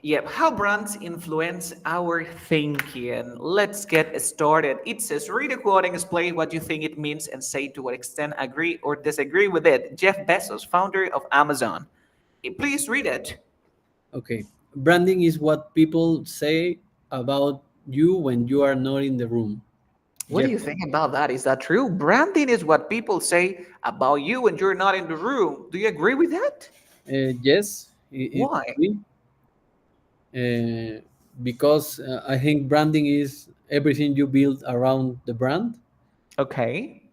Yep, how brands influence our thinking. Let's get started. It says, read a quote and explain what you think it means and say to what extent agree or disagree with it. Jeff Bezos, founder of Amazon. Please read it. Okay. Branding is what people say about you when you are not in the room. What do Jeff. you think about that? Is that true? Branding is what people say about you when you're not in the room. Do you agree with that? Yes, it Why? could be. Because I think branding is everything you build around the brand. Okay.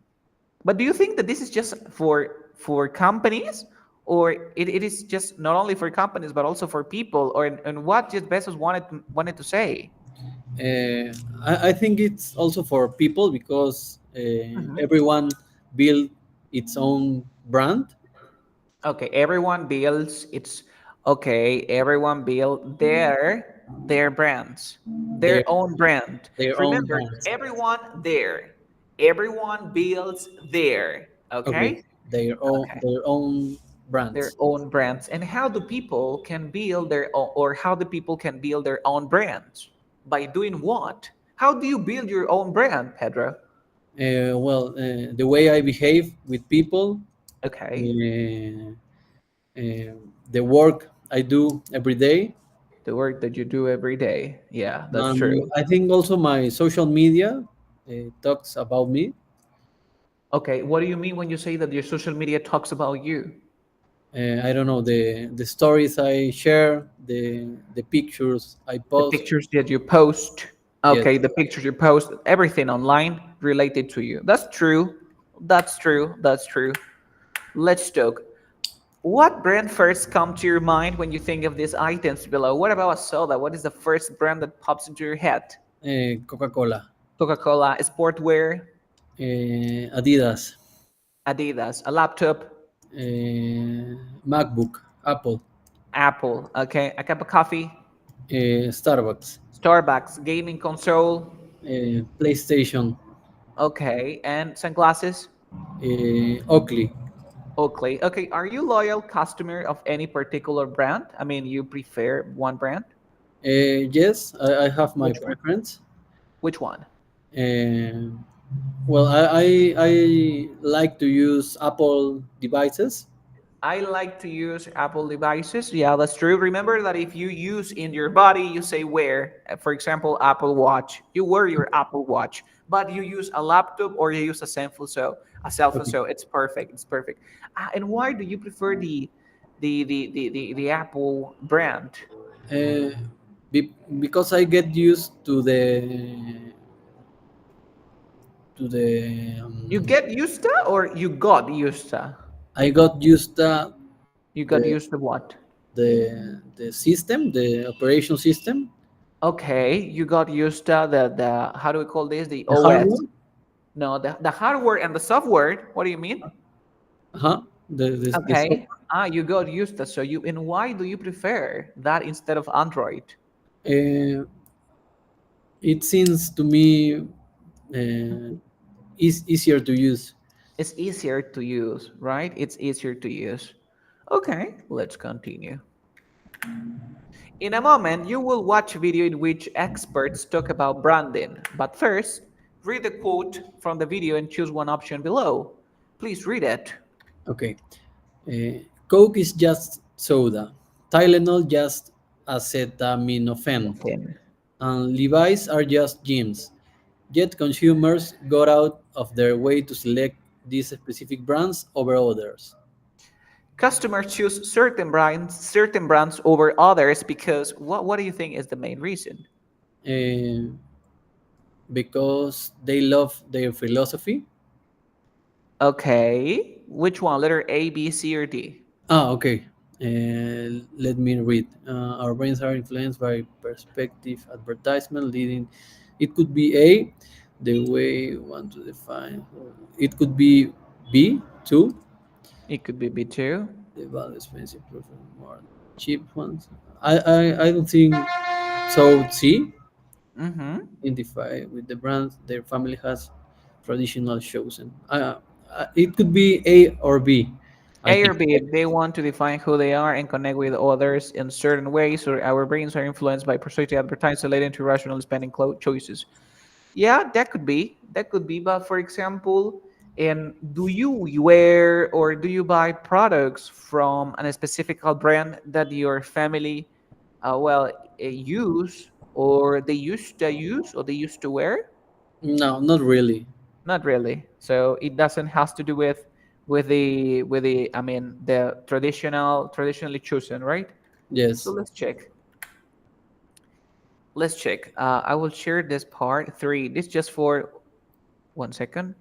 But do you think that this is just for companies, or it is just not only for companies but also for people, or and what Jeff Bezos wanted to say? I think it's also for people because Mhm. everyone build its own brand. Okay, everyone builds its okay, everyone build their brands, their their own brand. their own Remember, brands. everyone builds their, Okay, okay? Okay. their own Their brands. own brands. And how do people can build their own, or how do people can build their own brands? By doing what? How do you build your own brand, Pedro? The way I behave with people, Okay. uh, uh, the work I do every day, The work that you do every day. Yeah, that's and true. I think also my social media talks about me. Okay, what do you mean when you say that your social media talks about you? I don't know, the stories I share, the pictures I The post. pictures that you post. Yes. Okay, the pictures you post, everything online related to you. That's true. That's true. That's true. Let's talk. What brand first come to your mind when you think of these items below? What about a soda? What is the first brand that pops into your head? Coca-Cola, Coca-Cola, sportwear, Adidas, Adidas, a laptop, MacBook, Apple, Apple, okay, a cup of coffee, Starbucks, Starbucks, gaming console, PlayStation, okay, and sunglasses, Oakley. Oakley. Okay, are you loyal customer of any particular brand? I mean, you prefer one brand? Yes, I have my Which one? preference. Which one? Uh, well, I like to use Apple devices. I like to use Apple devices. Yeah, that's true. Remember that if you use in your body, you say wear. For example, Apple Watch. You wear your Apple Watch, but you use a laptop or you use a cell phone. So a cell phone. Okay. So it's perfect. It's perfect. And why do you prefer the Apple brand? Uh, because I get used to the You get used to, or you got used to? I got used You got the used to what? the system, the operation system, Okay, you got used to the how do we call this? The the OS. hardware. No, the hardware and the software. What do you mean? Uh-huh. The Okay. software. You got used to, so you, and why do you prefer that instead of Android? Uh, it seems to me is easier to use. It's easier to use, right? It's easier to use. Okay, let's continue. In a moment, you will watch a video in which experts talk about branding. But first, read the quote from the video and choose one option below. Please read it. Okay. Coke is just soda. Tylenol just acetaminophen. Nothing. And Levi's are just gyms. Yet consumers got out of their way to select these specific brands over others. Customers choose certain brands over others because what do you think is the main reason? Uh, because they love their philosophy. Okay, which one? Letter A, B, C, or D? Okay. Let me read. Our brains are influenced by perspective, advertisement, leading. It could be A, the way we want to define. It could be B, two, It could be B2. the value expensive, prefer more cheap ones. I don't think so. C, Mm-hmm. identify with the brands their family has traditional chosen. It could be A or B. I A or think B, they want to define who they are and connect with others in certain ways, or our brains are influenced by persuasive advertising leading to rational spending choices. Yeah, that could be. That could be. But for example, do you wear or do you buy products from a specific brand that your family, use or they used to use or they used to wear? no, not really. Not really. So it doesn't has to do with the I mean the traditionally chosen, right? So Yes. let's check. Let's check. I will share this part three. This just for 1 second.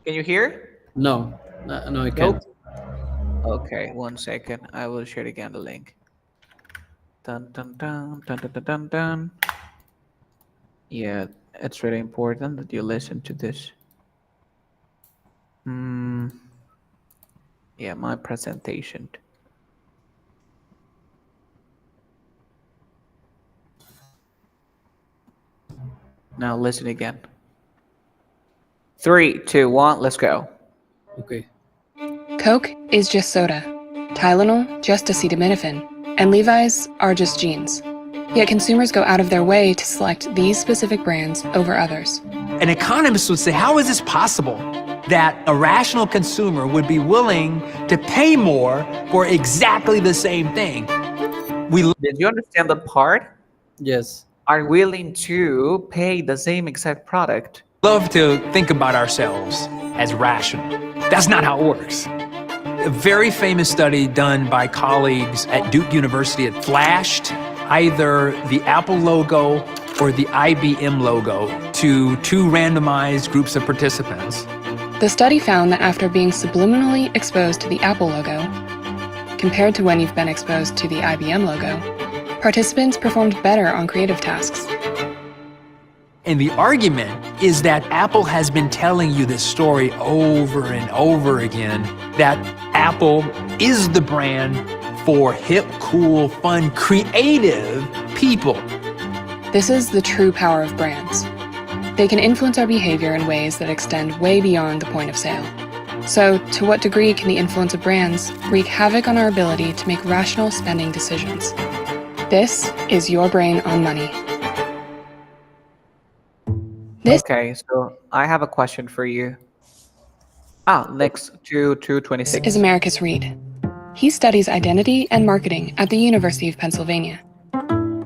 Can you hear? No, no, no, I can't. Nope. Okay, 1 second. I will share again the link. Dun dun dun dun dun dun dun. Dun. Yeah, it's really important that you listen to this. Hmm. Yeah, my presentation. Now listen again. Three, two, one. Let's go. Okay. Coke is just soda, Tylenol just acetaminophen, and Levi's are just jeans. Yet consumers go out of their way to select these specific brands over others. An economist would say, how is this possible that a rational consumer would be willing to pay more for exactly the same thing? We Did you understand the part? Yes. Are willing to pay the same exact product. love to think about ourselves as rational. That's not how it works. A very famous study done by colleagues at Duke University had flashed either the Apple logo or the IBM logo to two randomized groups of participants. The study found that after being subliminally exposed to the Apple logo, compared to when you've been exposed to the IBM logo, participants performed better on creative tasks. And the argument is that Apple has been telling you this story over and over again, that Apple is the brand for hip, cool, fun, creative people. This is the true power of brands. They can influence our behavior in ways that extend way beyond the point of sale. So, to what degree can the influence of brands wreak havoc on our ability to make rational spending decisions? This is Your Brain on Money. This Okay, so I have a question for you. Next to 226. is Americus Reed. He studies identity and marketing at the University of Pennsylvania.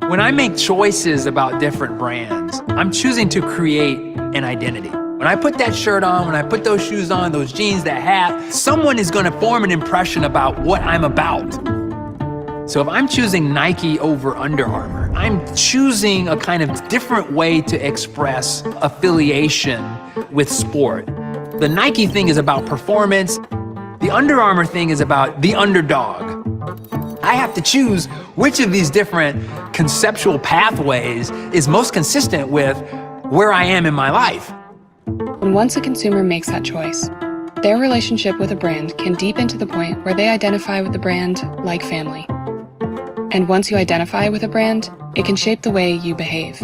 When I make choices about different brands, I'm choosing to create an identity. When I put that shirt on, when I put those shoes on, those jeans, that hat, someone is going to form an impression about what I'm about. So if I'm choosing Nike over Under Armour, I'm choosing a kind of different way to express affiliation with sport. The Nike thing is about performance. The Under Armour thing is about the underdog. I have to choose which of these different conceptual pathways is most consistent with where I am in my life. And once a consumer makes that choice, their relationship with a brand can deepen to the point where they identify with the brand like family. And once you identify with a brand, it can shape the way you behave.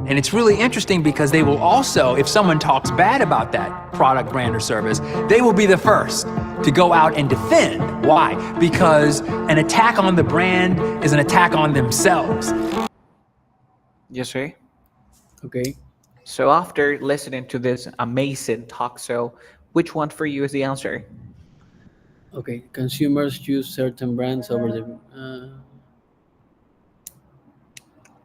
And it's really interesting because they will also, if someone talks bad about that product, brand, or service, they will be the first to go out and defend. Why? Because an attack on the brand is an attack on themselves. You see? Okay. So after listening to this amazing talk show, which one for you is the answer? Okay. Consumers choose certain brands over the.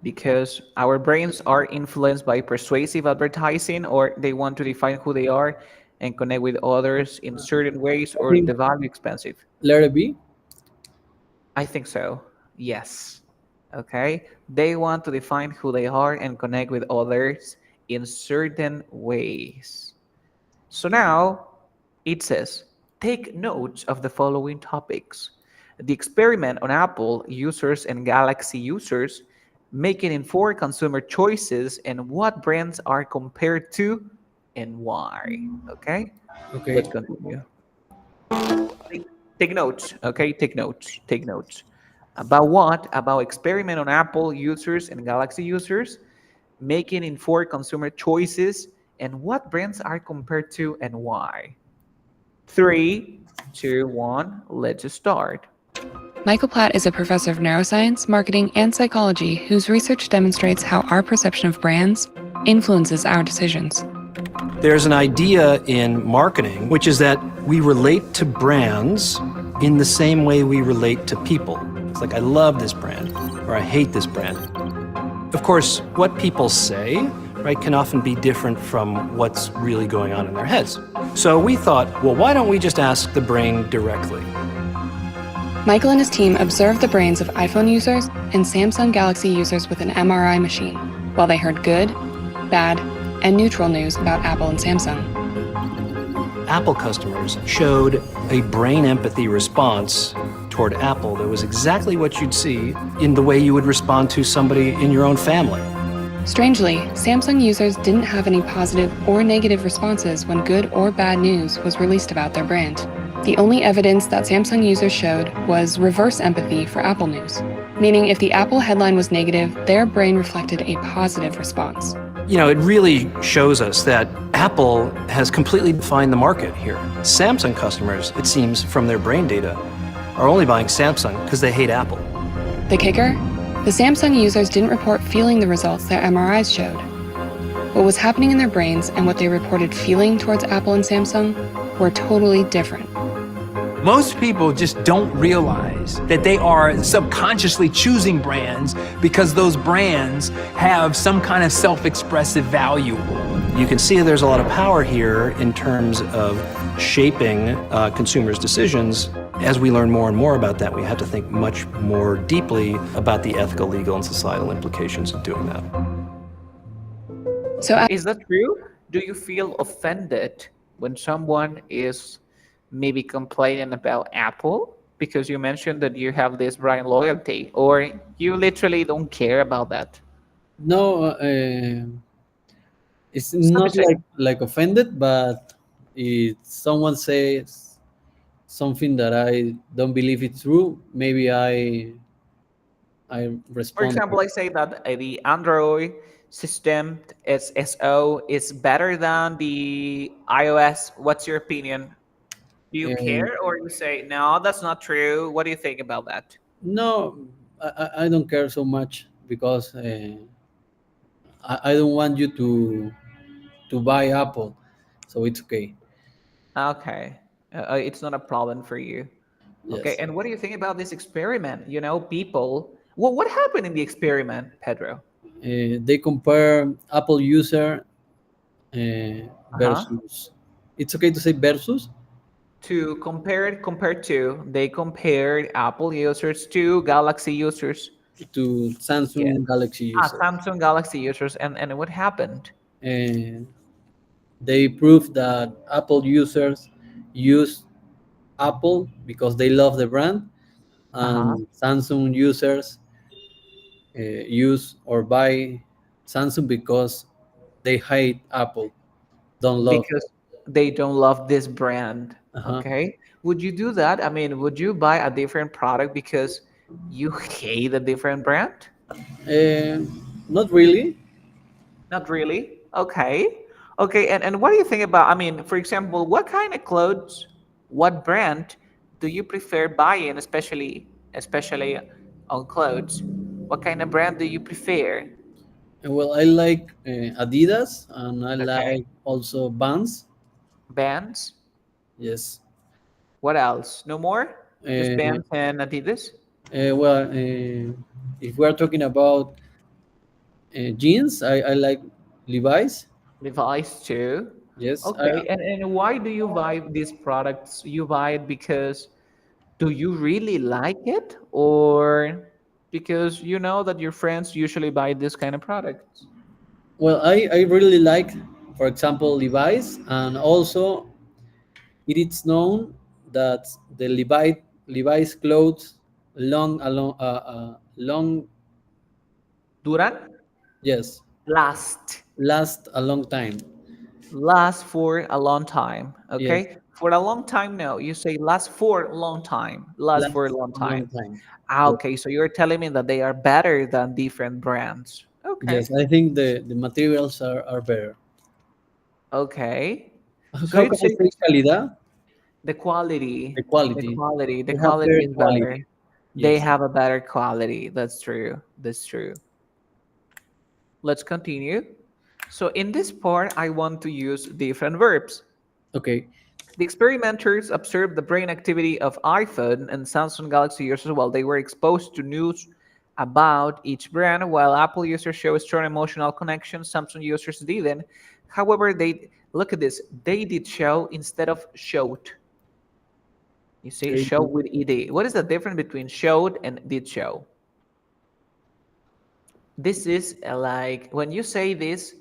Because our brains are influenced by persuasive advertising, or they want to define who they are and connect with others in certain ways, I or think the value expensive. let it be. I think so. Yes. Okay. They want to define who they are and connect with others in certain ways. So now it says, take notes of the following topics. The experiment on Apple users and Galaxy users, making informed consumer choices, and what brands are compared to and why. Okay, Okay. let's continue. Take, take notes, okay? Take notes, take notes. About what? About experiment on Apple users and Galaxy users, making informed consumer choices, and what brands are compared to and why? Three, two, one, let's start. Michael Platt is a professor of neuroscience, marketing, and psychology whose research demonstrates how our perception of brands influences our decisions. There's an idea in marketing, which is that we relate to brands in the same way we relate to people. It's like, I love this brand, or I hate this brand. Of course, what people say, right, can often be different from what's really going on in their heads. So we thought, well, why don't we just ask the brain directly? Michael and his team observed the brains of iPhone users and Samsung Galaxy users with an MRI machine, while they heard good, bad, and neutral news about Apple and Samsung. Apple customers showed a brain empathy response toward Apple that was exactly what you'd see in the way you would respond to somebody in your own family. Strangely, Samsung users didn't have any positive or negative responses when good or bad news was released about their brand. The only evidence that Samsung users showed was reverse empathy for Apple news, meaning if the Apple headline was negative, their brain reflected a positive response. You know, it really shows us that Apple has completely defined the market here. Samsung customers, it seems from their brain data, are only buying Samsung because they hate Apple. The kicker? The Samsung users didn't report feeling the results their MRIs showed. What was happening in their brains and what they reported feeling towards Apple and Samsung were totally different. Most people just don't realize that they are subconsciously choosing brands because those brands have some kind of self-expressive value. You can see there's a lot of power here in terms of shaping consumers' decisions. As we learn more and more about that, we have to think much more deeply about the ethical, legal, and societal implications of doing that. So Is that true? Do you feel offended when someone is maybe complaining about Apple? Because you mentioned that you have this brand loyalty, or you literally don't care about that? No, it's It's not the not same. like offended, but if someone says something that I don't believe it's true, maybe I For respond. example, I say that the Android system SSO is better than the iOS. What's your opinion? Do you Uh, care, or you say no, that's not true? What do you think about that? no, I don't care so much because I don't want you to buy Apple, so it's okay. Okay, it's not a problem for you. Okay, Yes. and what do you think about this experiment? People. Well, what happened in the experiment, Pedro? They compare Apple user Uh huh. versus. It's okay to say versus To compared to, they compared Apple users to Galaxy users. to Yes. Samsung Galaxy user. Samsung Galaxy users, and what happened? And they prove that Apple users use Apple because they love the brand, Uh huh. and Samsung users use or buy Samsung because they hate Apple, don't love. Because they don't love this brand. Uh-huh. Okay. Would you do that? I mean, would you buy a different product because you hate a different brand? Uh, Not really. Not really. Okay. Okay. And what do you think about, I mean, for example, what kind of clothes, what brand do you prefer buying, especially on clothes? What kind of brand do you prefer? Well, I like Adidas and I Okay. like also Vans. Bands. Yes. What else? No more? Just Uh, Bands and Adidas? well, if we are talking about jeans, I like Levi's. Levi's too. Yes. Okay. And why do you buy these products? You buy it because do you really like it, or because you know that your friends usually buy this kind of products? Well, I really like, for example, Levi's, and also it is known that the Levi's clothes long, Duran? yes, Last. last a long time. Last for a long time. Yes, Okay. For a long time, no. You say last for a long time. Last for a last long a long time. time. Yes, Okay. So you're telling me that they are better than different brands. Okay. yes, I think the materials are better. Okay. So How can it's I say calidad? the The quality. The quality. quality. The They have quality better is better. quality. They Yes. have a better quality. That's true. That's true. Let's continue. So in this part, I want to use different verbs. Okay. The experimenters observed the brain activity of iPhone and Samsung Galaxy users while they were exposed to news about each brand. While Apple users show strong emotional connection, Samsung users didn't. However, they look at this. They did show instead of showed. You see, They show with ed. What is the difference between showed and did show? This is like when you say this,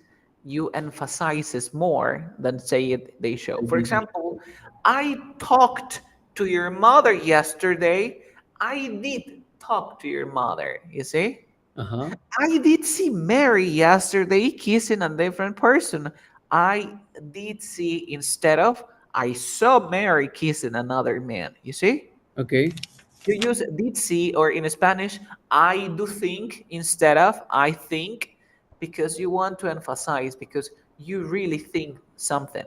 you emphasizes more than say it they show. For did. example, I talked to your mother yesterday. I did talk to your mother, you see? Uh-huh. I did see Mary yesterday kissing a different person. I did see instead of I saw Mary kissing another man, you see? Okay. You use did see, or in Spanish, I do think instead of I think, because you want to emphasize, because you really think something.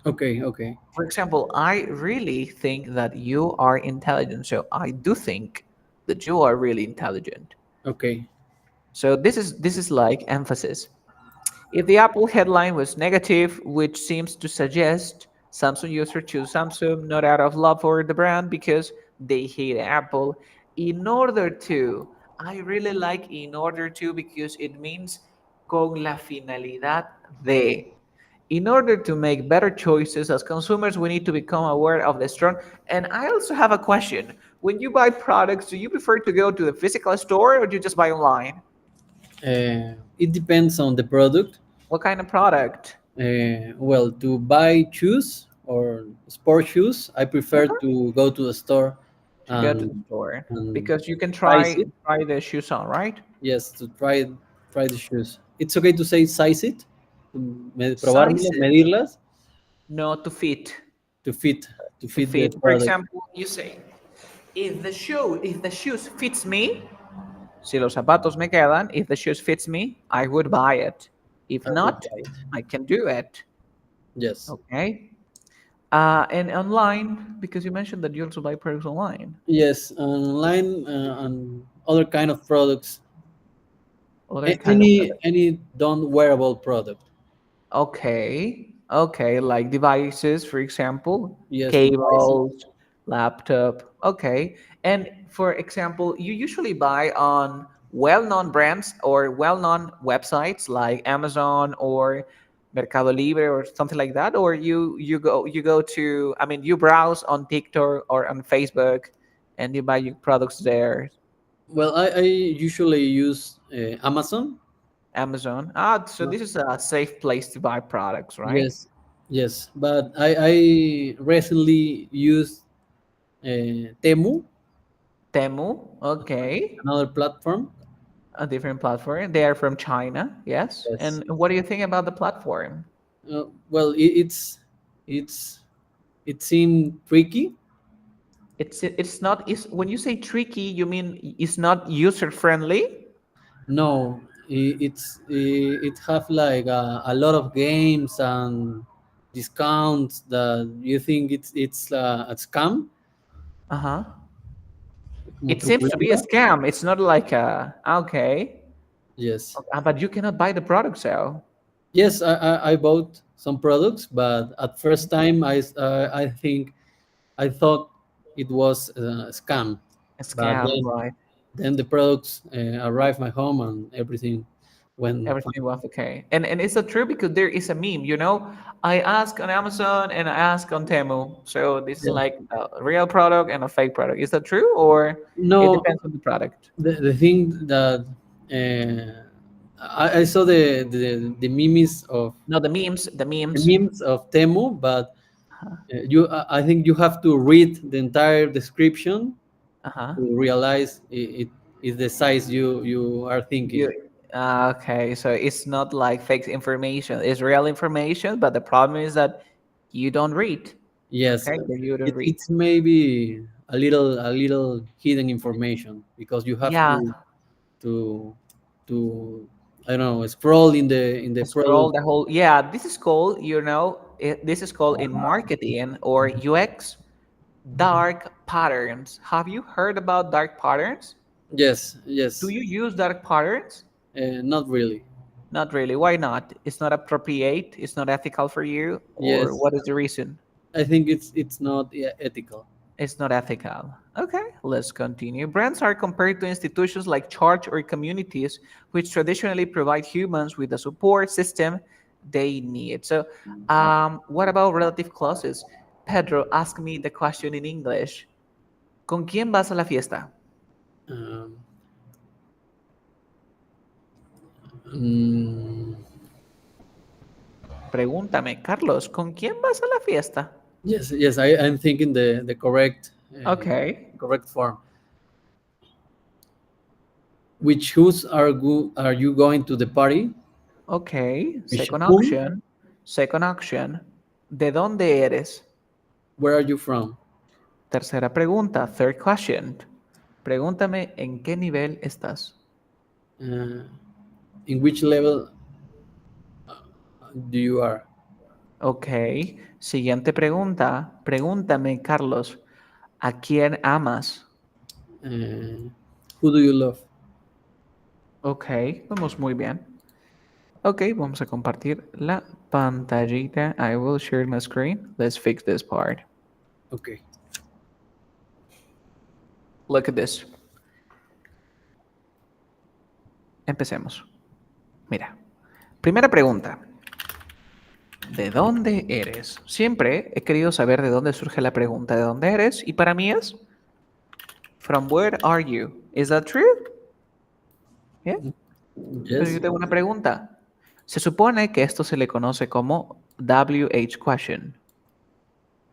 Okay. Okay. For example, I really think that you are intelligent. So I do think that you are really intelligent. Okay. So this is like emphasis. If the Apple headline was negative, which seems to suggest Samsung users choose Samsung not out of love for the brand because they hate Apple, in order to, I really like in order to because it means con la finalidad de. In order to make better choices as consumers, we need to become aware of the strong. And I also have a question. When you buy products, do you prefer to go to the physical store or do you just buy online? It depends on the product. What kind of product? Well, to buy shoes or sport shoes, I prefer to go to the store To go to the and store and because you can size try it. try the shoes on, right? Yes, to try the shoes. It's okay to say size it, probármelas, Sizes, medirlas no, to fit. to fit to To fit the fit. For product. example, you say, if the shoes fits me, si los zapatos me quedan, if the shoes fits me, I would buy it. If I would not, buy it. I can do it. Yes. Okay. And online, because you mentioned that you also buy products online. Yes, online and other kind of products. Other kind of Any don't wearable product. Okay. Okay. Like devices, for example, Yes, devices. cables, laptop. Okay. And for example, you usually buy on well-known brands or well-known websites like Amazon or Mercado Libre or something like that, or you go to, I mean, you browse on TikTok or on Facebook and you buy your products there. Well, I usually use Amazon. Amazon. So this is a safe place to buy products, right? Yes, yes, but I recently used Temu, Temu. Okay. another platform. A different platform. They are from China, yes. Yes. And what do you think about the platform? Well, it's it seemed tricky. It's not is when you say tricky, you mean it's not user friendly? No, it have like a lot of games and discounts that you think it's a scam, Uh-huh. como It seems to be a truculenta. scam. It's not like a okay. Yes, But you cannot buy the product, so yes, I bought some products, but at first time I think I thought it was a scam, a but scam, right? then the products arrived my home and everything went fine. Everything was okay. And is that true? Because there is a meme, I ask on Amazon and I ask on Temu. So this is Yeah. like a real product and a fake product. Is that true? Or it No, depends on the product? the thing that I saw the memes of No, the the memes. memes of Temu, but I think you have to read the entire description Uh-huh. to realize it is the size you are thinking. You okay, so it's not like fake information. It's real information, but the problem is that you don't read. Yes, Okay, that you don't read. it's maybe a little hidden information because you have Yeah, to to I don't know, scroll in the Scroll product. the whole. Yeah, this is called, this is called in marketing or UX dark patterns. Have you heard about dark patterns? Yes, Do yes. you use dark patterns? Not really. Not really. Why not? It's not appropriate. It's not ethical for you, or Yes, what is the reason? I think it's not, yeah, ethical. It's not ethical. Okay, let's continue. Brands are compared to institutions like church or communities, which traditionally provide humans with the support system they need. So, what about relative clauses? Pedro, ask me the question in English. ¿Con quién vas a la fiesta? Um, mm, Pregúntame, Carlos, ¿con quién vas a la fiesta? yes, yes. I'm thinking the Okay, correct form. Which whos are you going to the party? okay. Which Second whom? option. Second option. ¿De dónde eres? Where are you from? Tercera pregunta, third question. Pregúntame en qué nivel estás. Uh, in which level do you are? Ok. Siguiente pregunta. Pregúntame, Carlos, ¿a quién amas? Uh, who do you love? Ok, vamos muy bien. Ok, vamos a compartir la pantallita. I will share my screen. Let's fix this part. Okay. Look at this. Empecemos. Mira, primera pregunta. ¿De dónde eres? Siempre he querido saber de dónde surge la pregunta de dónde eres y para mí es From where are you? Is that true? Yeah. Pero yo Yes. tengo una pregunta. Se supone que esto se le conoce como WH question.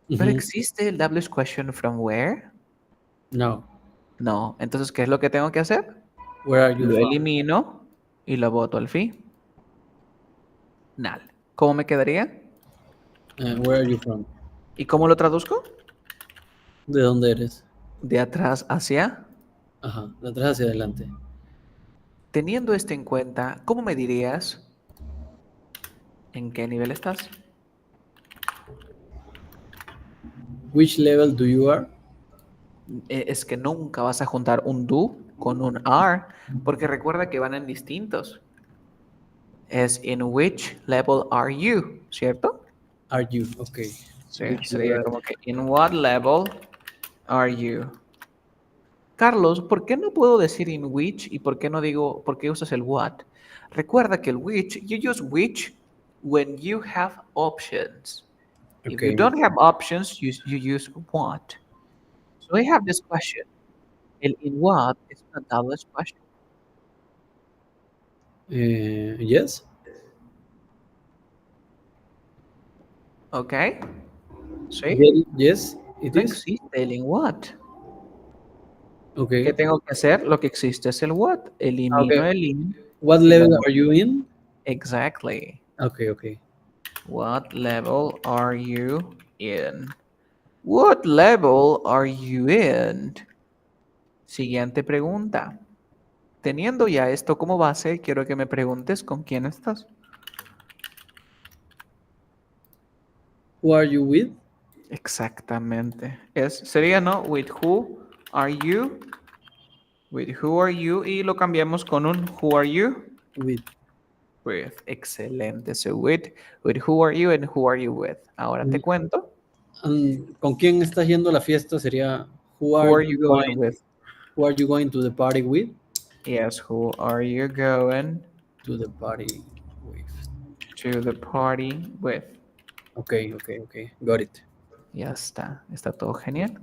¿Pero Mhm. existe el WH question from where? No. No. Entonces, ¿qué es lo que tengo que hacer? Where are you Lo from? elimino y lo boto al fin. Nal. ¿Cómo me quedaría? Where are you from? ¿Y cómo lo traduzco? ¿De dónde eres? De atrás hacia. Ajá, de atrás hacia adelante. Teniendo esto en cuenta, ¿cómo me dirías en qué nivel estás? Which level do you are? Es que nunca vas a juntar un do con un are, porque recuerda que van en distintos. Es in which level are you, ¿cierto? Are you? Okay. Sí, Which sería level? como que in what level are you? Carlos, ¿por qué no puedo decir in which y por qué no digo, por qué usas el what? Recuerda que el which, you use which when you have options. If you Okay. don't have options, you use what. So I have this question. El in what is una double question. Yes. ¿Ok? ¿Sí? Yes, it No is. existe el in what. ¿Qué Okay. tengo que hacer? Lo que existe es el what. Okay. Elimino el in What y lo level boto. are you in? Exactly. Okay, okay. What level are you in? What level are you in? Siguiente pregunta. Teniendo ya esto como base, quiero que me preguntes con quién estás. Who are you with? Exactamente. Sería, ¿no? With who are you? With who are you? Y lo cambiamos con un who are you? With. With. Excelente. So with who are you and who are you with? Ahora te Mm, cuento. ¿Con quién estás yendo a la fiesta? Sería Who are you going with? who are you going to the party with? Yes, who are you going To the party with. to the party with? Okay, okay, okay. Got it. Ya está. Está todo genial.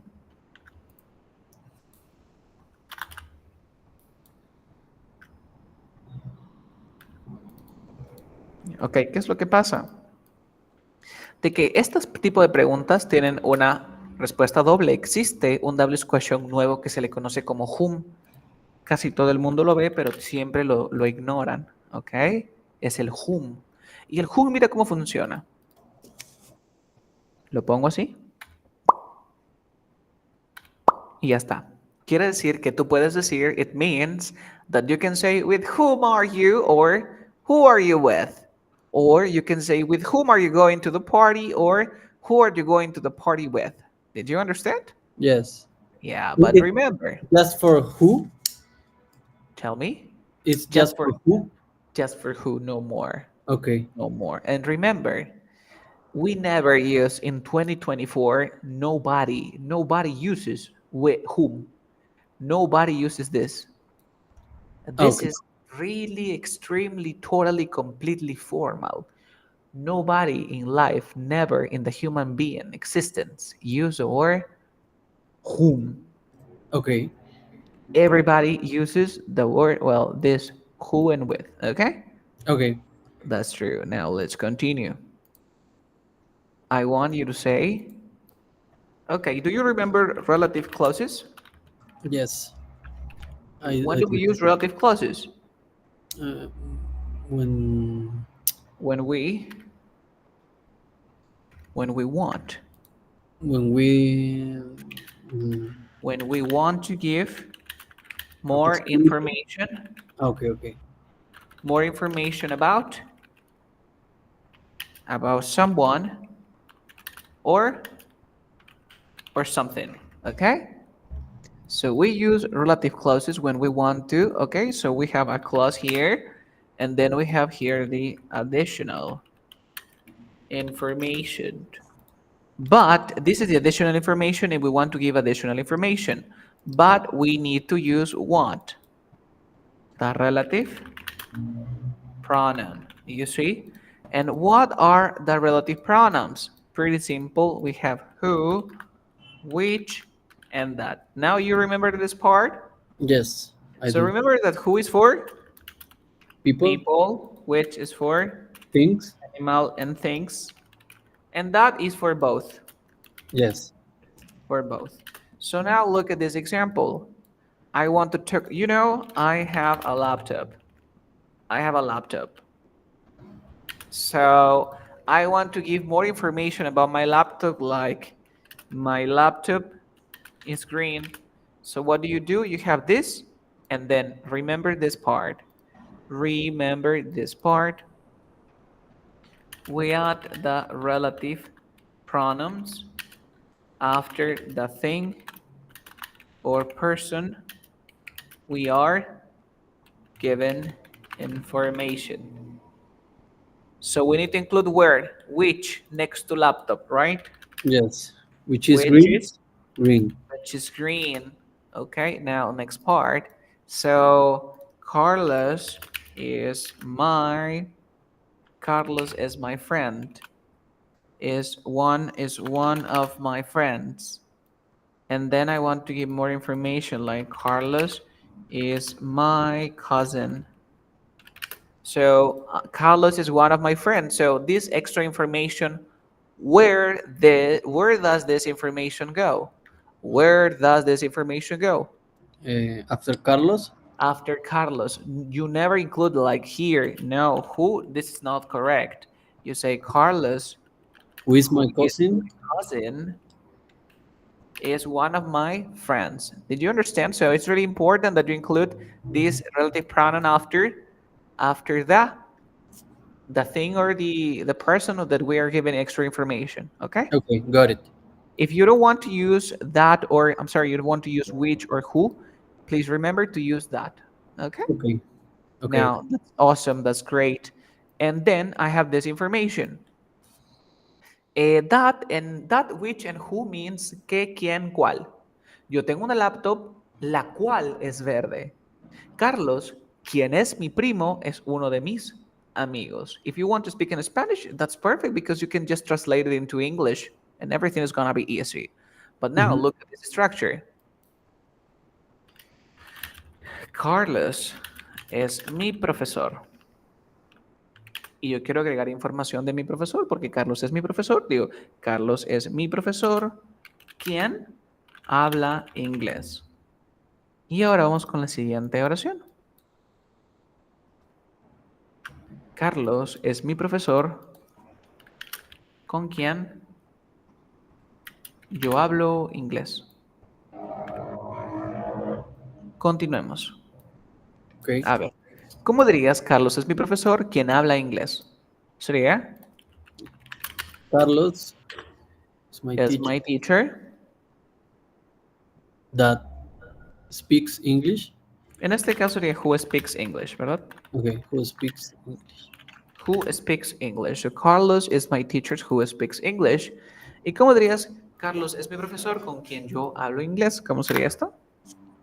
Ok, ¿qué es lo que pasa? De que este tipo de preguntas tienen una respuesta doble. Existe un double question nuevo que se le conoce como whom. Casi todo el mundo lo ve, pero siempre lo ignoran. ¿Ok? Es el whom. Y el whom, mira cómo funciona. Lo pongo así y ya está. Quiere decir que tú puedes decir, it means that you can say, with whom are you? Or who are you with? Or you can say, with whom are you going to the party? Or who are you going to the party with? Did you understand? Yes. Yeah, but It, remember, just for who? tell me, It's just just for for who? who, no more, Okay. no more. And remember, we never use in 2024, nobody uses with whom. Nobody uses this. This Okay. is really extremely, totally, completely formal. Nobody in life, never in the human being existence, use the word whom. Okay. Everybody uses the word, well, this who and with, okay? Okay. That's true. Now let's continue. I want you to say, okay, do you remember relative clauses? Yes. When I do we do. use relative clauses? Uh, when When we want. when we mm, When we want to give okay. Okay. Okay. more information about someone or something, okay? So we use relative clauses when we want to, okay? So we have a clause here, and then we have here the additional information. But this is the additional information if we want to give additional information. But we need to use what? The relative pronoun, you see? And what are the relative pronouns? Pretty simple. We have who, which, and that. Now you remember this part? Yes, I So do. remember that who is for People, people, which is for things. animal and things, and that is for both, Yes. for both. So now look at this example. I want to take, you know, I have a laptop. I have a laptop. So I want to give more information about my laptop, like my laptop is green. So what do? You have this, and then remember this part. Remember this part. We add the relative pronouns after the thing or person we are given information. So we need to include where, which next to laptop, right? Yes. Which is Which green? is Green. green. Okay, now next part. So is my Carlos is my friend. Is one of my friends. And then I want to give more information like Carlos is my cousin. So Carlos is one of my friends. So this extra information, where does this information go? Where does this information go? After Carlos, After Carlos. You never include like here. No, who? This is not correct. You say Carlos, who is who my is cousin? my cousin, is one of my friends. Did you understand? So it's really important that you include this relative pronoun after the thing or the person that we are giving extra information. Okay. Okay, got it. If you don't want to use that, or I'm sorry, you don't want to use which or who, please remember to use that. Okay. Okay. Okay. Now that's awesome. That's great. And then I have this information. That which and who means que, quién, cuál. Yo tengo una laptop la cual es verde. Carlos, quien es mi primo, es uno de mis amigos. If you want to speak in Spanish, that's perfect because you can just translate it into English and everything is going to be easy. But now Mhm. look at this structure. Carlos es mi profesor. Y yo quiero agregar información de mi profesor porque Carlos es mi profesor. Digo, Carlos es mi profesor, quien habla inglés. Y ahora vamos con la siguiente oración. Carlos es mi profesor con quien yo hablo inglés. Continuemos. Okay. A ver, ¿Cómo dirías, Carlos es mi profesor quien habla inglés? Sería, Carlos is my is teacher my teacher. that speaks English. En este caso sería who speaks English, ¿verdad? Okay, who speaks English? Who speaks English. So Carlos is my teacher who speaks English. ¿Y cómo dirías, Carlos es mi profesor con quien yo hablo inglés? ¿Cómo sería esto?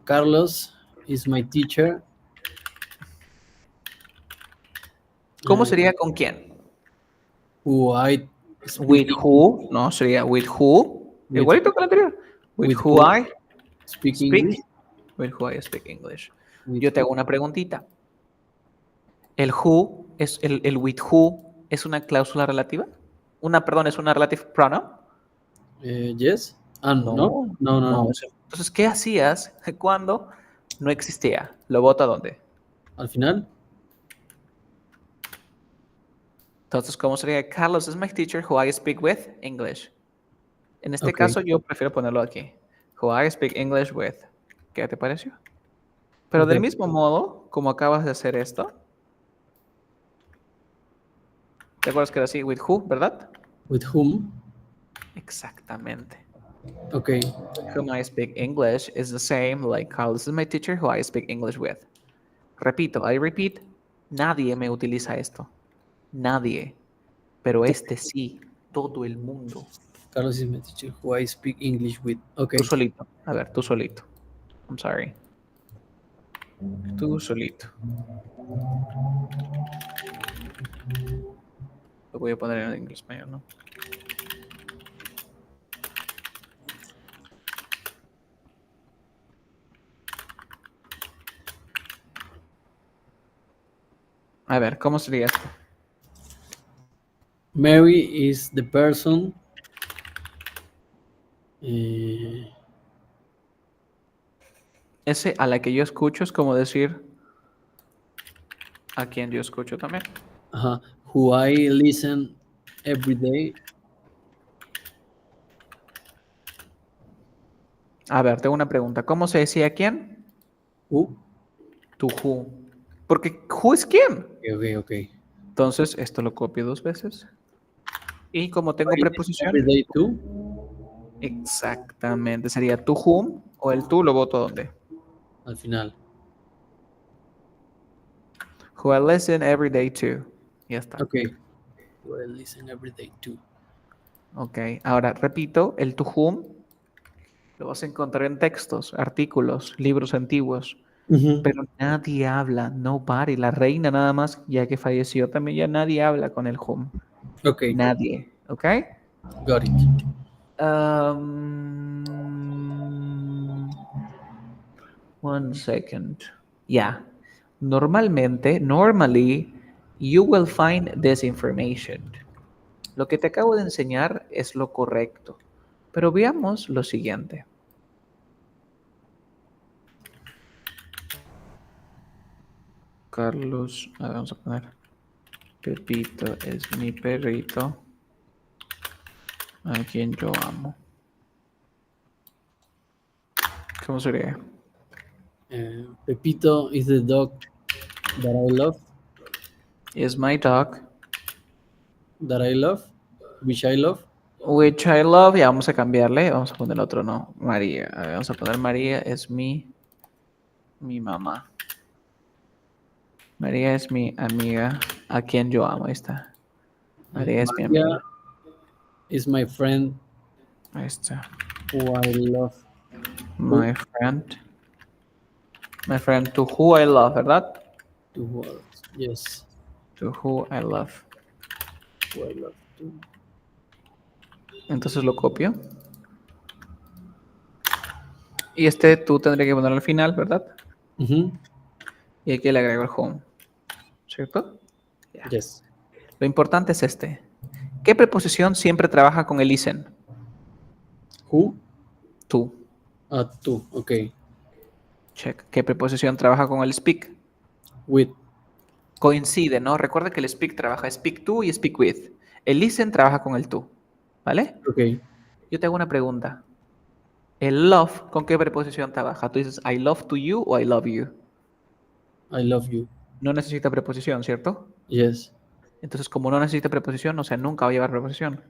Carlos is my teacher. ¿Cómo uh, sería con quién? who I speak With who, no, sería with who. with Igualito que el anterior. With with who who I speak English. speak. With who I speak English. With Yo te who? hago una preguntita. ¿El who, el with who, es una cláusula relativa? Perdón, es una relative pronoun. Yes. No. No, No, no, no. no. Entonces, ¿qué hacías cuando no existía? ¿Lo voto a dónde? Al final. Entonces, ¿cómo sería? Carlos is my teacher who I speak with English. En este Okay. caso, yo prefiero ponerlo aquí. Who I speak English with. ¿Qué te pareció? Pero del Okay. mismo modo, como acabas de hacer esto, ¿te acuerdas que era así? With who, ¿verdad? With whom? Exactamente. Okay. Whom I speak English is the same like Carlos is my teacher who I speak English with. Repito, I repeat, nadie me utiliza esto. Nadie. Pero este sí, todo el mundo. Carlos is my teacher who I speak English with. Okay. Tú solito. A ver, tú solito. I'm sorry. Tú solito. Lo voy a poner en inglés español, ¿no? A ver, ¿cómo sería esto? Mary is the person. eh, Ese a la que yo escucho es como decir a quien yo escucho también. who I listen every day. A ver, tengo una pregunta. ¿Cómo se decía quién? Who? Tu who. Porque who es quién. Okay. Entonces, esto lo copio 2 veces. Y como tengo I listen preposición, every day too. exactamente, sería to whom o el tú lo voto dónde. Al final. Who I listen every day to. Ya está. Okay. Who I listen every day too. Ok, ahora repito, el to whom lo vas a encontrar en textos, artículos, libros antiguos, pero nadie habla, nobody, la reina nada más, ya que falleció también, ya nadie habla con el whom. Okay. Nadie, ¿ok? Got it. One second. Yeah. Normally, you will find this information. Lo que te acabo de enseñar es lo correcto. Pero veamos lo siguiente. Carlos, vamos a poner. Pepito es mi perrito, a quien yo amo. ¿Cómo sería? Pepito is the dog that I love. Is my dog, That I love. Which I love. which I love. Ya vamos a cambiarle. Vamos a poner otro, no. María. A ver, vamos a poner María es mi mamá. María es mi amiga, a quien yo amo. Ahí está. María es mi Maria amiga. is my friend Ahí está. who I love. My friend. My friend to who I love, ¿verdad? To who I love. Yes. To who I love. Who I love too. Entonces lo copio. Y este tú tendría que ponerlo al final, ¿verdad? Y aquí le agrego el home. ¿Cierto? Ya. Yes. Lo importante es este. ¿Qué preposición siempre trabaja con el listen? Who? Tú. Tú. Okay. Check. ¿Qué preposición trabaja con el speak? With. Coincide, ¿no? Recuerda que el speak trabaja speak to y speak with. El listen trabaja con el tú. ¿Vale? Okay. Yo te hago una pregunta. ¿El love con qué preposición trabaja? ¿Tú dices I love to you o I love you? I love you. No necesita preposición, ¿cierto? Yes. Entonces, como no necesita preposición, o sea, nunca va a llevar preposición.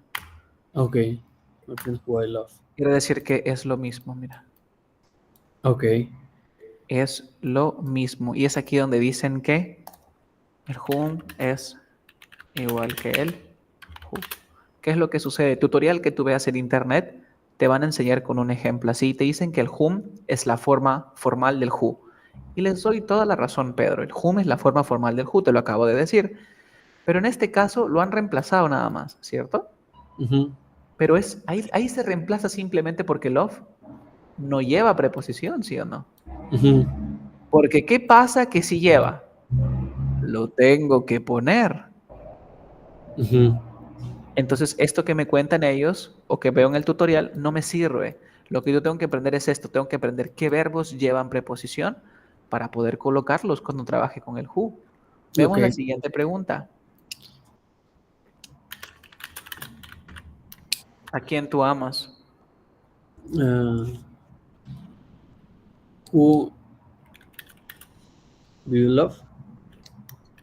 Okay. My friends who I love. Quiere decir que es lo mismo, mira. Okay. Es lo mismo. Y es aquí donde dicen que el whom es igual que el who. ¿Qué es lo que sucede? Tutorial que tú veas en internet te van a enseñar con un ejemplo. Así te dicen que el whom es la forma formal del who. Y les doy toda la razón, Pedro. El whom es la forma formal del who, te lo acabo de decir. Pero en este caso lo han reemplazado nada más, ¿cierto? Mhm. Pero ahí se reemplaza simplemente porque love no lleva preposición, ¿sí o no? Mhm. Porque ¿qué pasa que si lleva? Lo tengo que poner. Mhm. Entonces, esto que me cuentan ellos o que veo en el tutorial no me sirve. Lo que yo tengo que aprender es esto. Tengo que aprender qué verbos llevan preposición para poder colocarlos cuando trabaje con el who. Vemos la Okay. siguiente pregunta. ¿A quién tú amas? Uh, who do you love?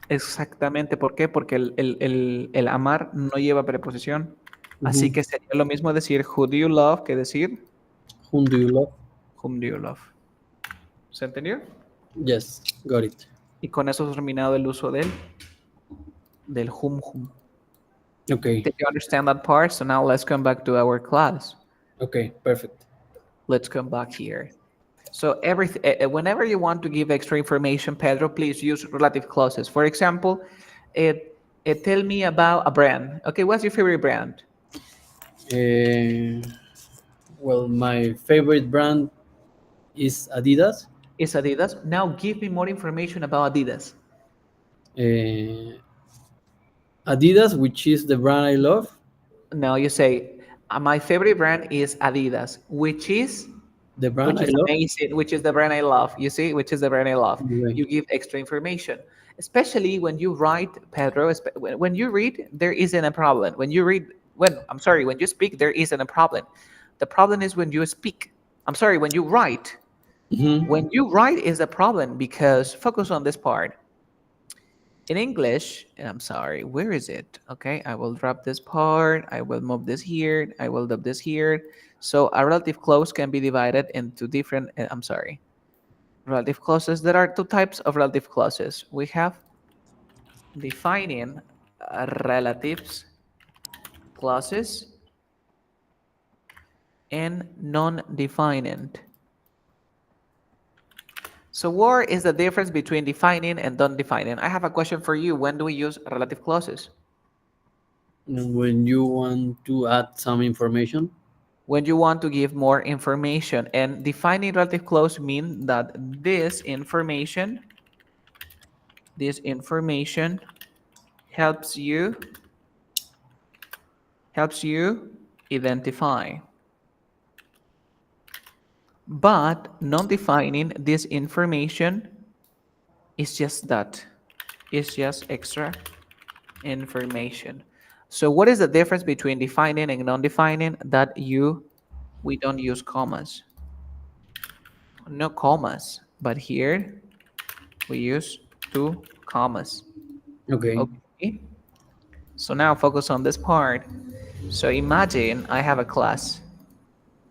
Exactamente. ¿Por qué? Porque el amar no lleva preposición. Así Mhm. que sería lo mismo decir who do you love que decir Whom do you love? whom do you love. ¿Se entendió? Yes. Got it. Y con eso he terminado el uso del whom. Okay. Did you understand that part? So now let's come back to our class. Okay. Perfect. Let's come back here. So whenever you want to give extra information, Pedro, please use relative clauses. For example, tell me about a brand. Okay, what's your favorite brand? Uh, well, my favorite brand is Adidas. It's Adidas. Now give me more information about Adidas. Uh, Adidas, which is the brand I love. Now you say, my favorite brand is Adidas, which is The brand which I is love. amazing, which is the brand I love. You see, which is the brand I love. Okay. You give extra information, especially when you write, Pedro. When you read, there isn't a problem. When you speak, there isn't a problem. The problem is when you speak. I'm sorry, when you write. Mhm. When you write is a problem because focus on this part. In English, and I'm sorry, where is it? Okay, I will drop this part. I will move this here. I will drop this here. So a relative clause can be divided into different, I'm sorry, relative clauses. There are two types of relative clauses. We have defining relatives clauses and non-defining. So what is the difference between defining and non-defining? I have a question for you. When do we use relative clauses? When you want to add some information. When you want to give more information, and defining relative clause means that this information helps you identify. But non-defining this information is just that. It's just extra information. So what is the difference between defining and non-defining? That we don't use commas. No commas, but here we use two commas. Okay. Okay. So now focus on this part. So imagine I have a class.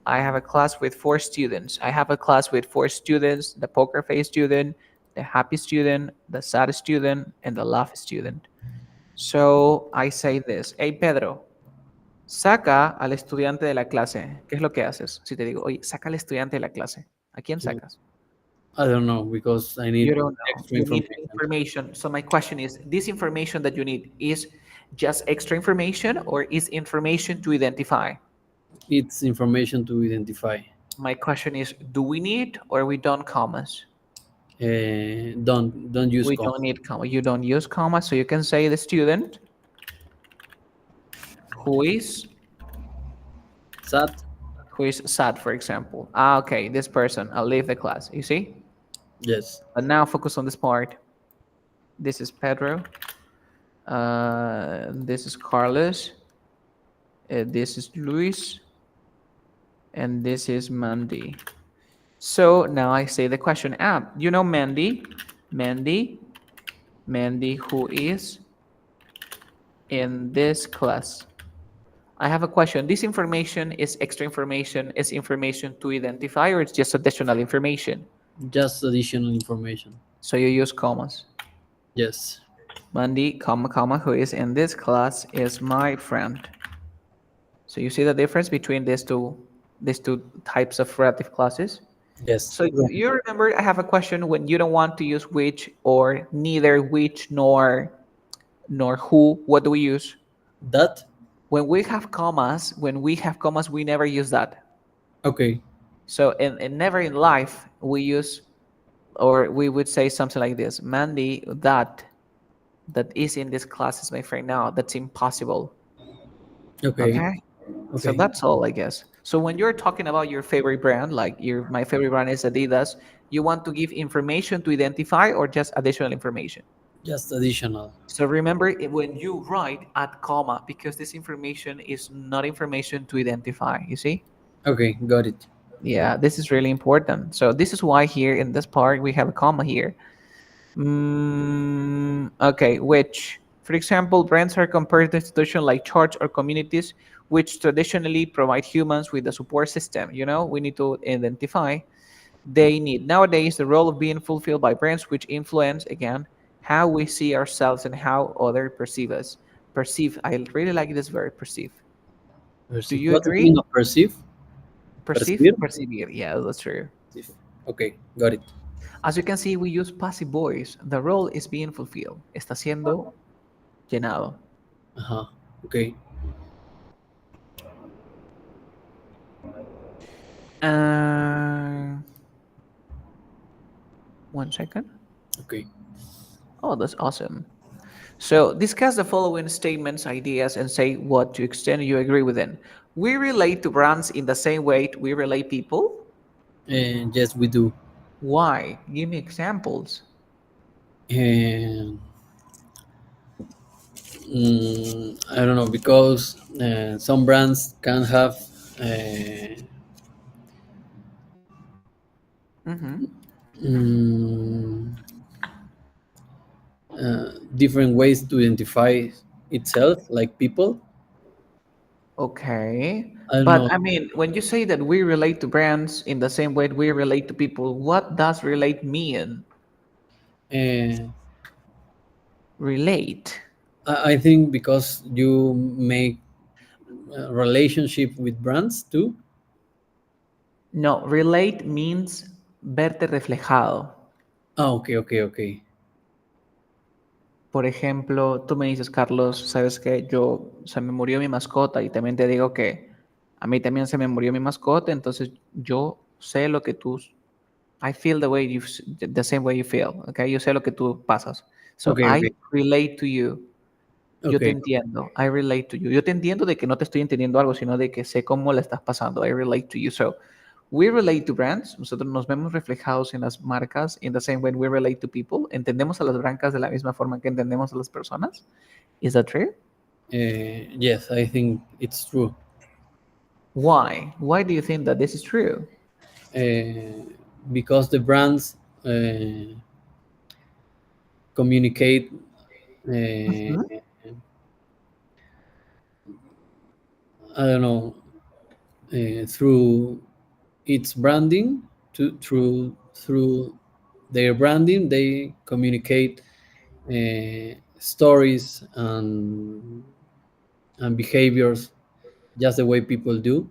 I have a class with 4 students. I have a class with 4 students, the poker face student, the happy student, the sad student, and the laugh student. So I say this, hey Pedro, saca al estudiante de la clase. ¿Qué es lo que haces? Si te digo, oye, saca al estudiante de la clase, ¿a quién sacas? I don't know because I You need don't know. extra You need information. information. So my question is, this information that you need is just extra information or is information to identify? It's information to identify. My question is, do we need or we don't commas? Don't use We comma. don't need comma. You don't use commas, so you can say the student who is Sad. who is sad, for example. Ah, okay, this person. I'll leave the class. You see? Yes. But now focus on this part. This is Pedro. This is Carlos. This is Luis. And this is Mandy. So now I say the question. You know Mandy? Mandy Mandy, who is in this class. I have a question. This information is extra information, is information to identify, or it's just additional information? Just additional information. So you use commas. Yes. Mandy, comma, comma, who is in this class is my friend. So you see the difference between these two types of relative clauses? Yes. So you remember I have a question when you don't want to use which or neither which nor who, what do we use? That. When we have commas, we never use that. Okay. So in never in life we use, or we would say something like this: Mandy, that is in this class is my friend. Now that's impossible. Okay. Okay. So Okay. that's all, I guess. So when you're talking about your favorite brand, like my favorite brand is Adidas, you want to give information to identify or just additional information? Just additional. So remember when you write at comma, because this information is not information to identify, you see? Okay. Got it. Yeah, this is really important. So this is why here in this part we have a comma here. Okay, which, for example, brands are compared to institutions like church or communities, which traditionally provide humans with a support system. We need to identify they need. Nowadays, the role of being fulfilled by brands, which influence, again, how we see ourselves and how others perceive us. Perceive, I really like this verb, perceive. Do Perceive. you What's the meaning agree? of perceive? Perceive, Perceive. perceive. Yeah, that's true. Perceive. Okay. Got it. As you can see, we use passive voice. The role is being fulfilled. Está siendo llenado. Uh huh. Okay. Uh, 1 second. Okay. Oh, that's awesome. So discuss the following statements, ideas, and say what to extent you agree with them. We relate to brands in the same way we relate people. And yes, we do. Why? Give me examples. And I don't know, because some brands can have uh, Mm-hmm. mm, different ways to identify itself, like people. Okay. I don't But know. I mean, when you say that we relate to brands in the same way we relate to people, what does relate mean? Uh, Relate. I think because you make a relationship with brands too. No, relate means verte reflejado. Ah, okay, okay, okay. Por ejemplo, tú me dices, Carlos, ¿sabes qué? Se me murió mi mascota y también te digo que a mí también se me murió mi mascota, entonces yo sé lo que tú, I feel the same way you feel, okay? Yo sé lo que tú pasas. So Okay, I okay, relate to you. Yo te okay. entiendo. I relate to you. Yo te entiendo de que no te estoy entendiendo algo, sino de que sé cómo le estás pasando. I relate to you. So we relate to brands. Nosotros nos vemos reflejados en las marcas in the same way we relate to people. Entendemos a las marcas de la misma forma que entendemos a las personas. Is that true? Yes, I think it's true. Why? Why do you think that this is true? Uh, because the brands communicate Mhm. I don't know, through its branding, through their branding they communicate stories and behaviors just the way people do.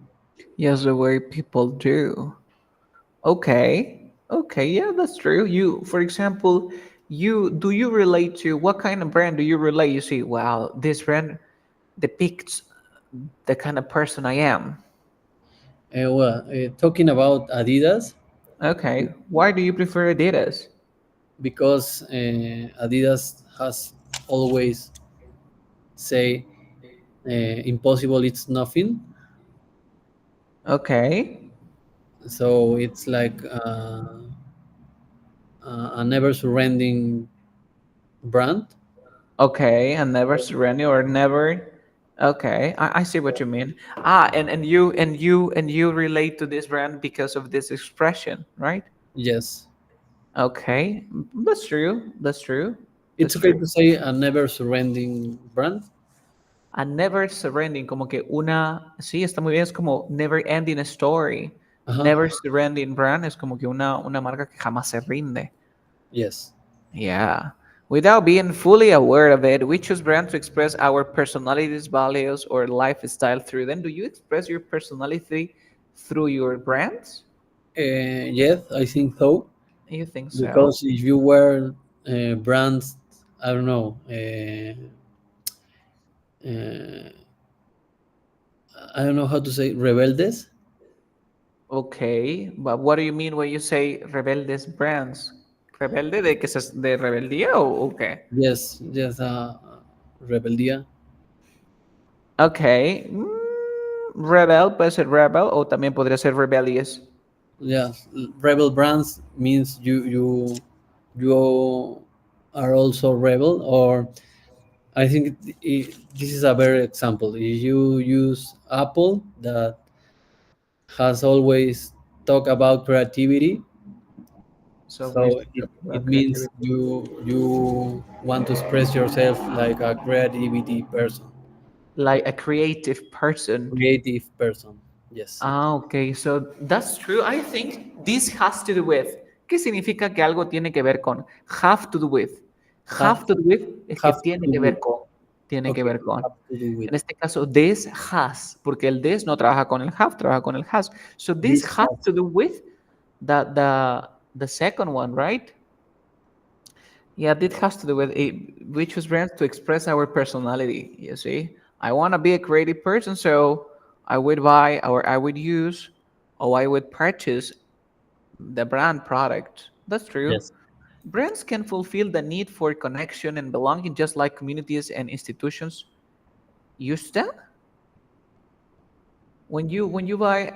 Yes, the way people do. Okay. Okay, yeah, that's true. For example, you relate to what kind of brand do you relate? You see, wow, this brand depicts the kind of person I am. Talking about Adidas, Okay, why do you prefer Adidas? because Adidas has always say impossible it's nothing, Okay, so it's like a never surrendering brand. okay, and never surrender or never. Okay, I see what you mean. And you relate to this brand because of this expression, right? Yes. Okay, that's true. That's true. It's That's okay true. to say a never surrendering brand. A never surrendering, como que una, sí, está muy bien, es como never ending story. Uh-huh. Never surrendering brand es como que una marca que jamás se rinde. Yes. Yeah. Without being fully aware of it, we choose brands to express our personalities, values, or lifestyle through them. Do you express your personality through your brands? Yes, I think so. You think so? Because if you wear brands, I don't know, uh, I don't know how to say rebeldes. Okay, but what do you mean when you say rebeldes brands? ¿Rebelde de que de rebeldía o qué? Yes, yes, rebeldía. Okay, rebel puede ser rebel o también podría ser rebellious. Yes, rebel brands means you are also rebel. Or I think this is a better example. If you use Apple that has always talk about creativity, So we so should it, talk it about means creativity. you want to express yourself like a creativity person, Like a creative person. creative person. Yes, Ah, okay, so that's true. I think this has to do with. ¿Qué significa que algo tiene que ver con? Have to do with. have Have to do with es que have to tiene do que with. ver con. Tiene que Okay, ver con. have to do with En este caso, this has, porque el this no trabaja con el have, trabaja con el has. So this this has has. to do with the second one, right? Yeah, this has to do with it. We choose brands to express our personality. You see, I want to be a creative person, so I would buy or I would use or I would purchase the brand product. That's true. Yes. Brands can fulfill the need for connection and belonging, just like communities and institutions used to. When you buy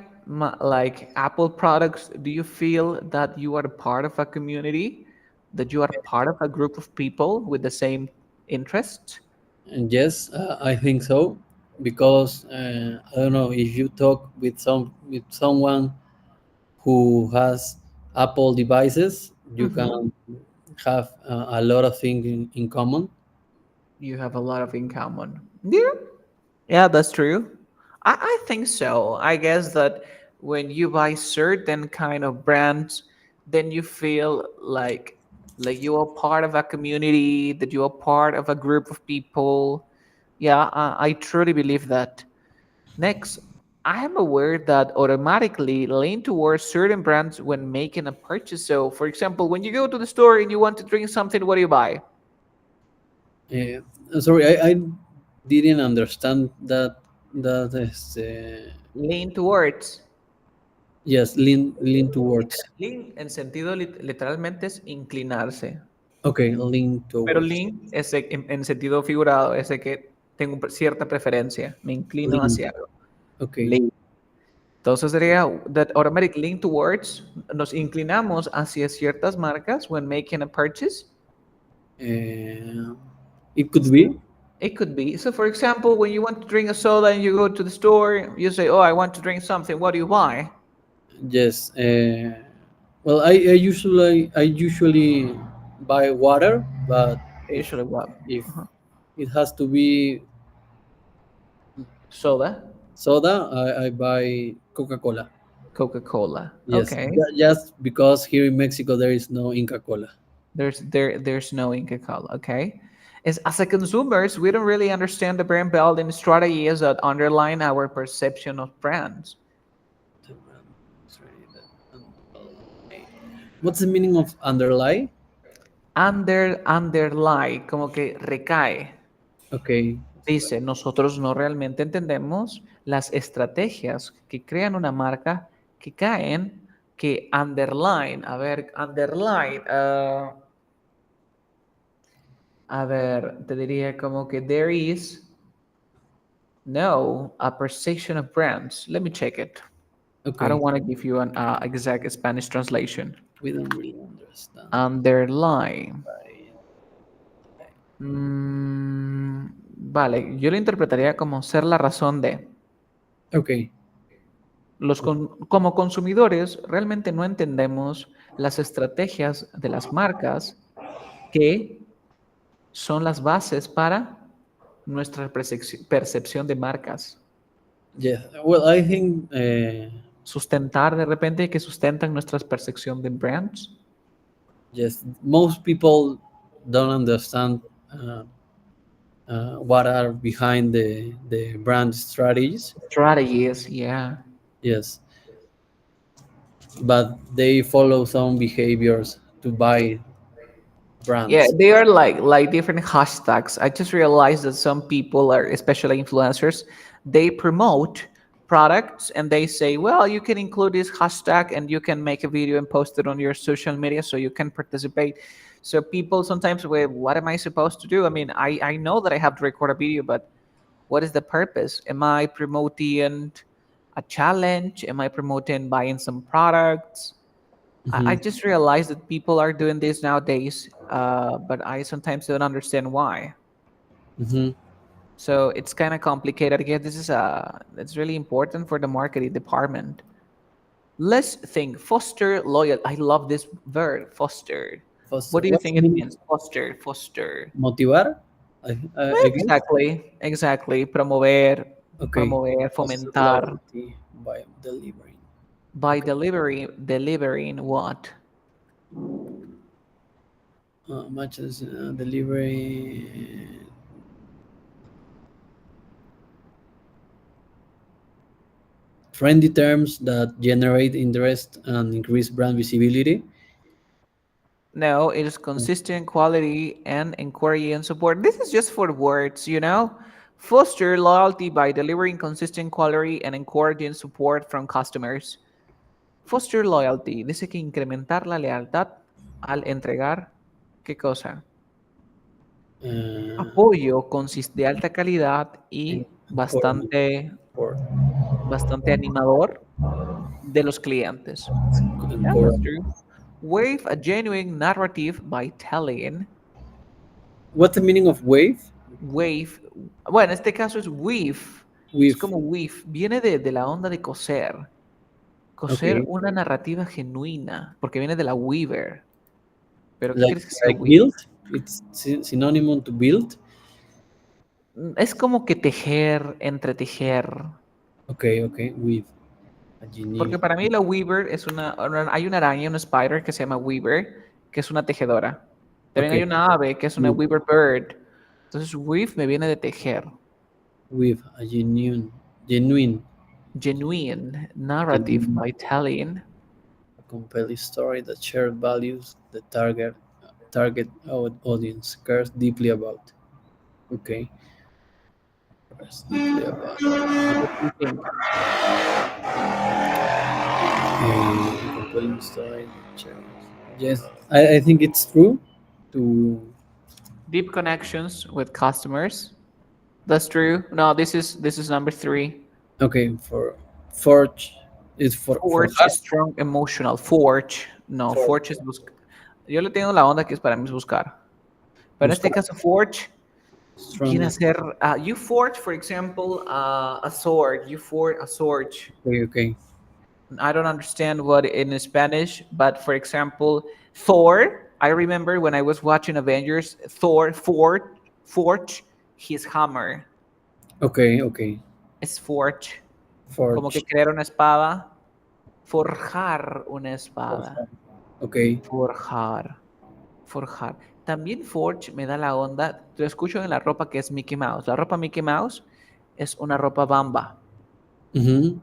like Apple products, do you feel that you are a part of a community, that you are part of a group of people with the same interests? And yes, I think so, because I don't know, if you talk with someone who has Apple devices, you Hmm. can have a lot of things in common. You have a lot of in common. Yeah, yeah, that's true. I think so. I guess that when you buy certain kind of brands, then you feel like you are part of a community, that you are part of a group of people. Yeah, I truly believe that. Next, I am aware that automatically lean towards certain brands when making a purchase. So, for example, when you go to the store and you want to drink something, what do you buy? Sorry, I didn't understand that is, Lean towards. yes, lean towards. Lean en sentido literalmente es inclinarse, Okay, lean pero towards. lean es en sentido figurado, es de que tengo cierta preferencia, me inclino Lean. hacia algo. Okay. Lean. Entonces sería that automatic lean towards, nos inclinamos hacia ciertas marcas when making a purchase. Uh, it could be. It could be. So, for example, when you want to drink a soda and you go to the store, you say, "Oh, I want to drink something." What do you buy? Yes. Well, I usually buy water, but if Usually, what? if Uh-huh. it has to be Soda, soda, I buy Coca-Cola. Coca-Cola. Yes, Okay. just because here in Mexico there is no Inca Cola. There's no Inca Cola. Okay. As a consumers, we don't really understand the brand building strategies that underline our perception of brands. What's the meaning of underlie? Underlie, como que recae. Okay. Dice, nosotros no realmente entendemos las estrategias que crean una marca que caen, que underline, a ver, underline, a ver, te diría como que there is no a perception of brands. Let me check it. I don't Okay. want to give you an exact Spanish translation. We don't really understand. Underline. Vale, yo lo interpretaría como ser la razón de. Okay. Como consumidores realmente no entendemos las estrategias de las marcas que son las bases para nuestra percepción de marcas. Yes. Well, I think Sustentar de repente que sustentan nuestra percepción de brands. yes, most people don't understand what are behind the brand strategies. Strategies, yeah. Yes, but they follow some behaviors to buy Yeah, brands. they are like different hashtags. I just realized that some people are, especially influencers, they promote products and they say, well, you can include this hashtag and you can make a video and post it on your social media so you can participate. So people sometimes, well, what am I supposed to do? I mean, I know that I have to record a video, but what is the purpose? Am I promoting a challenge? Am I promoting buying some products? I Mhm, just realized that people are doing this nowadays, but I sometimes don't understand why. mhm. So it's kind of complicated. Again, this is it's really important for the marketing department. Let's think. Foster loyal. I love this word, foster. What Foster. do you What's think the it meaning? means? Foster, foster. Motivar? I guess. Exactly, exactly. Promover, Okay. promover, Foster fomentar loyalty by delivering. by Okay. delivering what? Matches delivery. Trendy terms that generate interest and increase brand visibility. No, it is consistent quality and inquiry and support. This is just for words, you know? Foster loyalty by delivering consistent quality and encouraging support from customers. Foster loyalty dice que incrementar la lealtad al entregar, ¿qué cosa? Uh, Apoyo de alta calidad en- y encouragement for bastante animador de los clientes. Yeah, that's encouragement. true. Wave a genuine narrative by telling. What's the meaning of wave? Wave, bueno, en este caso es weave, es With como weave, viene de la onda de coser, coser okay, una narrativa genuina, porque viene de la weaver. ¿Pero qué like crees que sea weave? build. It's synonym to build. Es como que tejer, entretejer, Okay, okay, with a porque genuine. para mí la weaver es hay una araña, una spider que se llama weaver, que es una tejedora. También hay Okay, una ave que es una with weaver bird. Entonces weave me viene de tejer. with a genuine, Genuine narrative genuine, by telling. a compelling story that shares values the target audience cares deeply about. Okay, cares deeply about. What do you think? A compelling story that shares. Yes, I think it's true. To Deep connections with customers. That's true. No, this is number three. okay for forge is for Forge is strong emotional. Forge. No, for Forge es buscar. Yo le tengo la onda que es para mí es buscar. Pero en este buscar caso, Forge viene strong. a ser. You forge, for example, a sword. You forge a sword. Okay, okay. I don't understand what in Spanish, but for example, Thor. I remember when I was watching Avengers, Thor forge his hammer. Okay, okay. Es forge. Como que Forge. crear una espada, forjar una espada, Okay. forjar, forjar. También Forge me da la onda, lo escucho en la ropa que es Mickey Mouse. La ropa Mickey Mouse es una ropa bamba. Mm-hmm.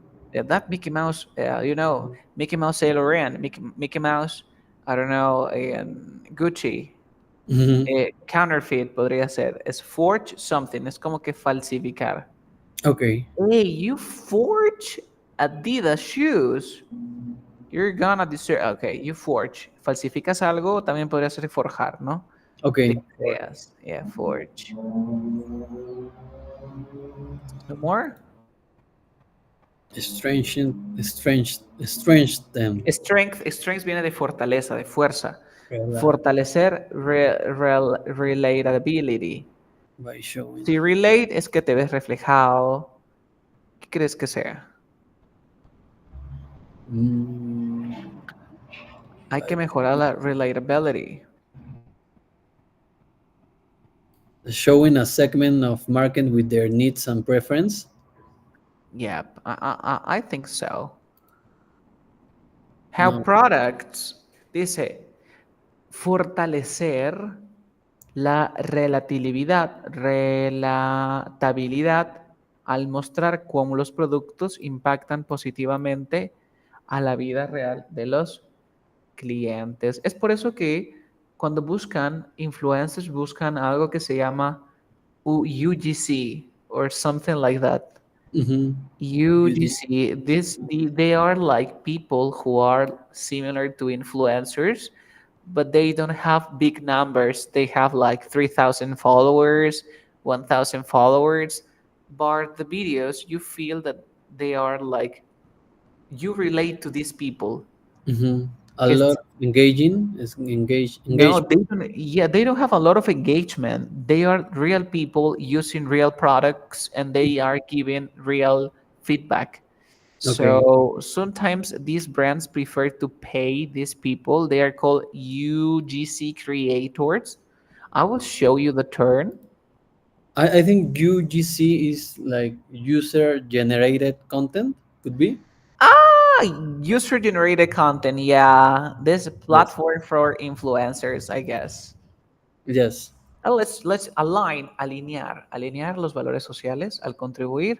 That Mickey Mouse, Mickey Mouse Saint Laurent, Mickey Mouse, I don't know, Gucci, Mm-hmm. counterfeit podría ser. Es forge something, es como que falsificar. Okay. Hey, you forge Adidas shoes. You're gonna deserve. Okay, you forge. Falsificas algo, también podría ser forjar, ¿no? Te Okay. creas. Yeah, forge. No more? Strange them. Strength viene de fortaleza, de fuerza. Rela- Fortalecer relatability. by showing. Si relate es que te ves reflejado. ¿Qué crees que sea? Mm, Hay que mejorar la relatability. Showing a segment of market with their needs and preference. Yep, I think so. How No. products, dice, fortalecer la relatabilidad al mostrar cómo los productos impactan positivamente a la vida real de los clientes. Es por eso que cuando buscan influencers, buscan algo que se llama UGC or something like that. Mm-hmm. UGC, they are like people who are similar to influencers, but they don't have big numbers. They have like 3,000 followers, 1,000 followers. But the videos, you feel that they are like, you relate to these people. Mm-hmm. A It's lot engaging is no, engagement. they don't. Yeah, they don't have a lot of engagement. They are real people using real products, and they are giving real feedback. Okay. So sometimes these brands prefer to pay these people. They are called UGC creators. I will show you the term. I think UGC is like user generated content, could be. Ah, user generated content. Yeah, this Yes. platform for influencers, I guess. Yes. Let's alinear los valores sociales al contribuir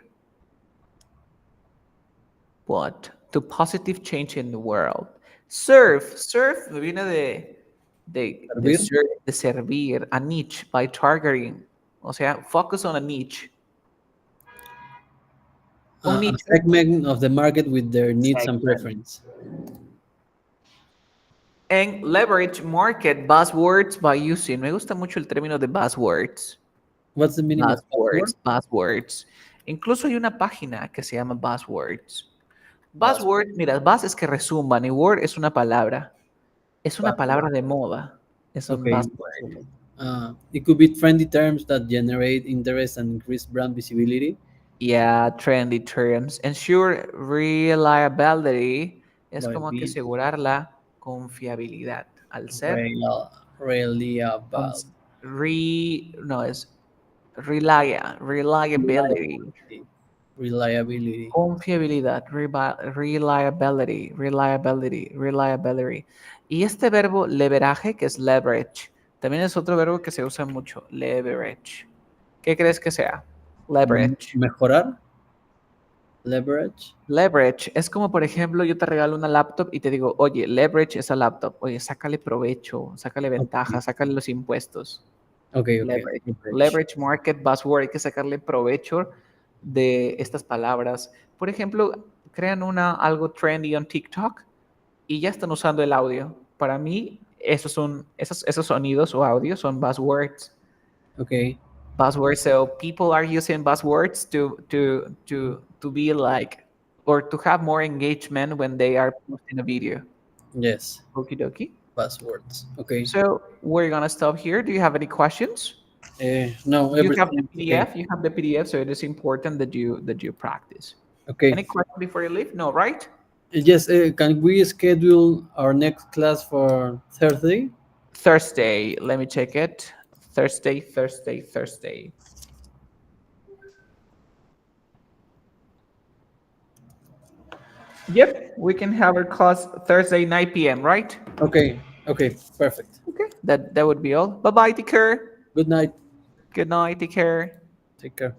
what to positive change in the world. Serve me viene Servir. de servir a niche by targeting, o sea, focus on a niche. Un A nicho segment of the market with their needs and segment. preference. And leverage market buzzwords by using. Me gusta mucho el término de buzzwords. What's the meaning of password? Buzzwords. Incluso hay una página que se llama Buzzwords. Password. Buzzword, mira, buzz es que resuman y word es una palabra. Es una Password. palabra de moda. Es un Okay. buzzword. So, it could be trendy terms that generate interest and increase brand visibility. Yeah, trendy terms. Ensure reliability es By como que being asegurar la confiabilidad. Al ser, reliable. no, es reliability. Reliability. Reliability. Confiabilidad, reliability. Y este verbo leveraje, que es leverage, también es otro verbo que se usa mucho, leverage. ¿Qué crees que sea? Leverage. Mejorar. Leverage. Leverage es como, por ejemplo, yo te regalo una laptop y te digo, oye, leverage esa laptop. Oye, sácale provecho, sácale Okay. ventaja, sácale los impuestos. Okay. Okay. Leverage. Leverage. Leverage market buzzword, hay que sacarle provecho de estas palabras. Por ejemplo, crean algo trendy en TikTok y ya están usando el audio. Para mí, esos sonidos o audios son buzzwords. Okay. Buzzwords. So people are using buzzwords to be like or to have more engagement when they are posting a video. Yes. Okie dokie. Passwords. Okay. So we're gonna stop here. Do you have any questions? No, You have the everything. Okay. PDF. You have the PDF, so it is important that you practice. Okay. Any question before you leave? No, right? Yes. Can we schedule our next class for Thursday? Thursday. Let me check it. Thursday. Yep, we can have our class Thursday 9 p.m. Right? Okay. Okay. Perfect. Okay, that would be all. Bye bye. Take care. Good night. Good night. Take care. Take care.